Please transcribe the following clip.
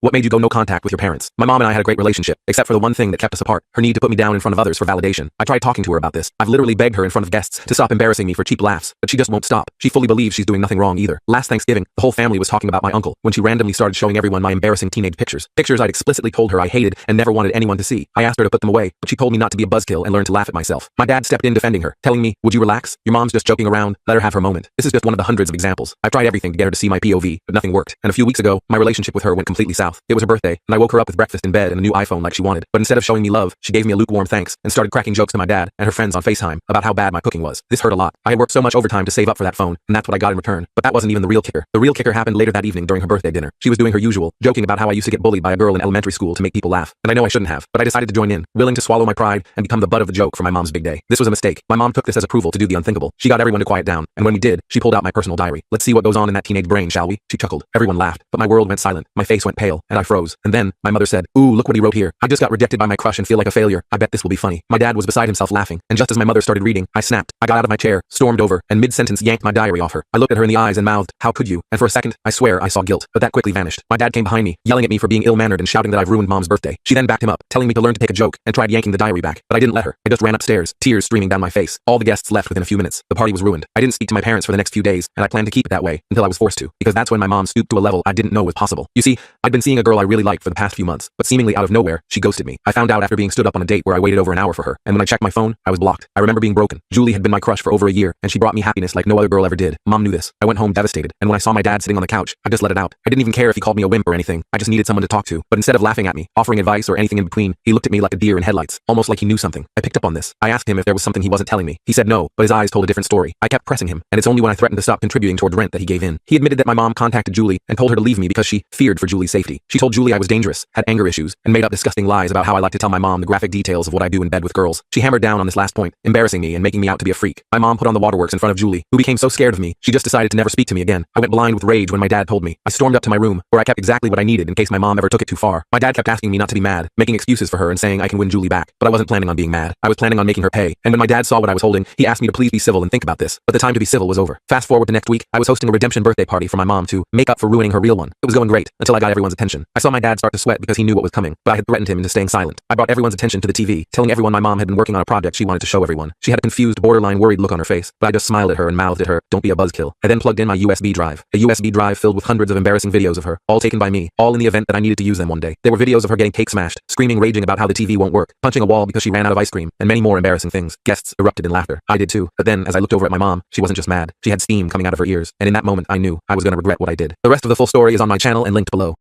What made you go no contact with your parents? My mom and I had a great relationship, except for the one thing that kept us apart, her need to put me down in front of others for validation. I tried talking to her about this. I've literally begged her in front of guests to stop embarrassing me for cheap laughs, but she just won't stop. She fully believes she's doing nothing wrong either. Last Thanksgiving, the whole family was talking about my uncle when she randomly started showing everyone my embarrassing teenage pictures. Pictures I'd explicitly told her I hated and never wanted anyone to see. I asked her to put them away, but she told me not to be a buzzkill and learn to laugh at myself. My dad stepped in defending her, telling me, "Would you relax? Your mom's just joking around. Let her have her moment." This is just one of the hundreds of examples. I've tried everything to get her to see my POV, but nothing worked. And a few weeks ago, my relationship with her went completely south. It was her birthday, and I woke her up with breakfast in bed and a new iPhone like she wanted. But instead of showing me love, she gave me a lukewarm thanks and started cracking jokes to my dad and her friends on FaceTime about how bad my cooking was. This hurt a lot. I had worked so much overtime to save up for that phone, and that's what I got in return. But that wasn't even the real kicker. The real kicker happened later that evening during her birthday dinner. She was doing her usual, joking about how I used to get bullied by a girl in elementary school to make people laugh. And I know I shouldn't have, but I decided to join in, willing to swallow my pride and become the butt of the joke for my mom's big day. This was a mistake. My mom took this as approval to do the unthinkable. She got everyone to quiet down, and when we did, she pulled out my personal diary. "Let's see what goes on in that teenage brain, shall we?" She chuckled. Everyone laughed, but my world went silent. My face went pale, and I froze. And then, my mother said, "Ooh, look what he wrote here. I just got rejected by my crush and feel like a failure. I bet this will be funny." My dad was beside himself laughing, and just as my mother started reading, I snapped. I got out of my chair, stormed over, and mid-sentence yanked my diary off her. I looked at her in the eyes and mouthed, "How could you?" And for a second, I swear I saw guilt, but that quickly vanished. My dad came behind me, yelling at me for being ill-mannered and shouting that I've ruined mom's birthday. She then backed him up, telling me to learn to take a joke, and tried yanking the diary back, but I didn't let her. I just ran upstairs, tears streaming down my face. All the guests left within a few minutes. The party was ruined. I didn't speak to my parents for the next few days, and I planned to keep it that way until I was forced to, because that's when my mom stooped to a level I didn't know was possible. You see, I'd been seeing a girl I really liked for the past few months, but seemingly out of nowhere, she ghosted me. I found out after being stood up on a date where I waited over an hour for her, and when I checked my phone, I was blocked. I remember being broken. Julie had been my crush for over a year, and she brought me happiness like no other girl ever did. Mom knew this. I went home devastated, and when I saw my dad sitting on the couch, I just let it out. I didn't even care if he called me a wimp or anything. I just needed someone to talk to. But instead of laughing at me, offering advice or anything in between, he looked at me like a deer in headlights, almost like he knew something. I picked up on this. I asked him if there was something he wasn't telling me. He said no, but his eyes told a different story. I kept pressing him, and it's only when I threatened to stop contributing toward rent that he gave in. He admitted that my mom contacted Julie and told her to leave me because she feared for Julie's safety. She told Julie I was dangerous, had anger issues, and made up disgusting lies about how I like to tell my mom the graphic details of what I do in bed with girls. She hammered down on this last point, embarrassing me and making me out to be a freak. My mom put on the waterworks in front of Julie, who became so scared of me, she just decided to never speak to me again. I went blind with rage when my dad told me. I stormed up to my room, where I kept exactly what I needed in case my mom ever took it too far. My dad kept asking me not to be mad, making excuses for her and saying I can win Julie back, but I wasn't planning on being mad. I was planning on making her pay, and when my dad saw what I was holding, he asked me to please be civil and think about this. But the time to be civil was over. Fast forward to next week, I was hosting a redemption birthday party for my mom to make up for ruining her real one. It was going great, until I got everyone's attention. I saw my dad start to sweat because he knew what was coming, but I had threatened him into staying silent. I brought everyone's attention to the TV, telling everyone my mom had been working on a project she wanted to show everyone. She had a confused, borderline worried look on her face, but I just smiled at her and mouthed at her, "Don't be a buzzkill." I then plugged in my USB drive, a USB drive filled with hundreds of embarrassing videos of her, all taken by me, all in the event that I needed to use them one day. There were videos of her getting cake smashed, screaming, raging about how the TV won't work, punching a wall because she ran out of ice cream, and many more embarrassing things. Guests erupted in laughter. I did too. But then, as I looked over at my mom, she wasn't just mad. She had steam coming out of her ears, and in that moment I knew I was gonna regret what I did. The rest of the full story is on my channel and linked below.